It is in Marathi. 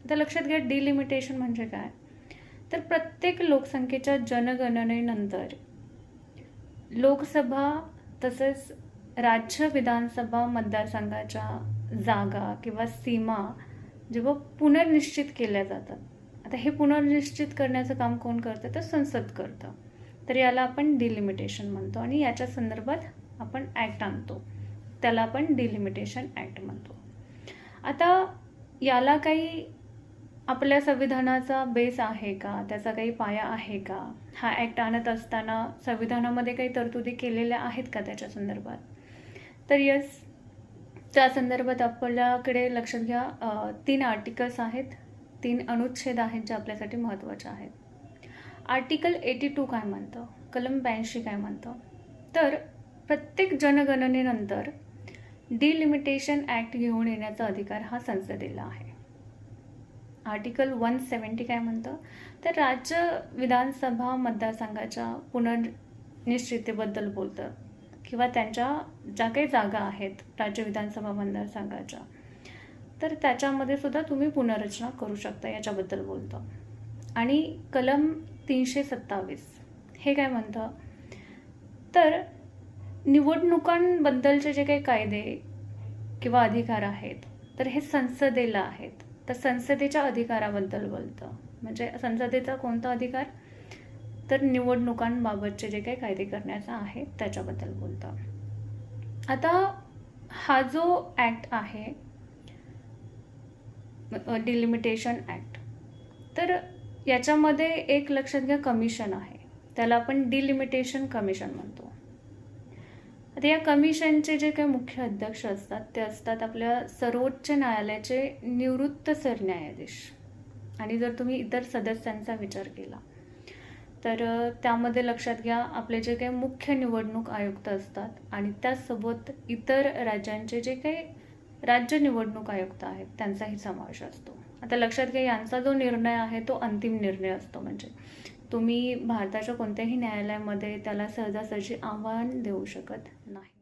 आता लक्षात घ्या, डिलिमिटेशन म्हणजे काय? तर प्रत्येक लोकसंख्येच्या जनगणनेनंतर लोकसभा तसेच राज्य विधानसभा मतदारसंघाच्या जागा किंवा सीमा जेव्हा पुनर्निश्चित केल्या जातात, आता हे पुनर्निश्चित करण्याचं काम कोण करतं? तर संसद करतं. तर याला आपण डिलिमिटेशन म्हणतो आणि याच्या संदर्भात आपण ॲक्ट आणतो, त्याला आपण डिलिमिटेशन ॲक्ट म्हणतो. आता याला काही आपल्या संविधानाचा बेस आहे का? त्याचा काही पाया आहे का? हा ॲक्ट आणत असताना संविधानामध्ये काही तरतुदी केलेल्या आहेत का त्याच्या संदर्भात? तर यस, त्या संदर्भात आपल्याकडे लक्षात घ्या 3 आर्टिकल्स आहेत, 3 अनुच्छेद आहेत जे आपल्यासाठी महत्त्वाचे आहेत. आर्टिकल 82 काय म्हणतं? कलम 82 काय म्हणतं? तर प्रत्येक जनगणनेनंतर डिलिमिटेशन ॲक्ट घेऊन येण्याचा अधिकार हा संसदेला आहे. आर्टिकल 170 काय म्हणतं? तर राज्य विधानसभा मतदारसंघाच्या पुनर्निश्चितेबद्दल बोलतं किंवा त्यांच्या ज्या काही जागा आहेत राज्य विधानसभा मतदारसंघाच्या, तर त्याच्यामध्ये सुद्धा तुम्ही पुनर्रचना करू शकता याच्याबद्दल बोलतं. आणि कलम 327 हे काय म्हणतं? तर निवडणुकांबद्दलचे जे काही कायदे किंवा अधिकार आहेत तर हे संसदेला आहेत. तर संसदेच्या अधिकाराबद्दल बोलतं. म्हणजे संसदेचा कोणता अधिकार? तर निवडणुकांबाबतचे जे काही कायदे करण्याचा आहे त्याच्याबद्दल बोलतं. आता हा जो ॲक्ट आहे डिलिमिटेशन ॲक्ट, तर याच्यामध्ये एक लक्षात घ्या कमिशन आहे, त्याला आपण डिलिमिटेशन कमिशन म्हणतो. आता या कमिशनचे जे काही मुख्य अध्यक्ष असतात ते असतात आपल्या सर्वोच्च न्यायालयाचे निवृत्त सरन्यायाधीश. आणि जर तुम्ही इतर सदस्यांचा विचार केला तर त्यामध्ये लक्षात घ्या आपले जे काही मुख्य निवडणूक आयुक्त असतात आणि त्यासोबत इतर राज्यांचे जे काही राज्य निवडणूक आयुक्त आहेत त्यांचाही समावेश असतो. आता लक्षात घ्या यांचा जो निर्णय आहे तो अंतिम निर्णय असतो. म्हणजे तुम्ही भारताच्या कोणत्याही न्यायालयामध्ये त्याला सहजासहजी आव्हान देऊ शकत नाही.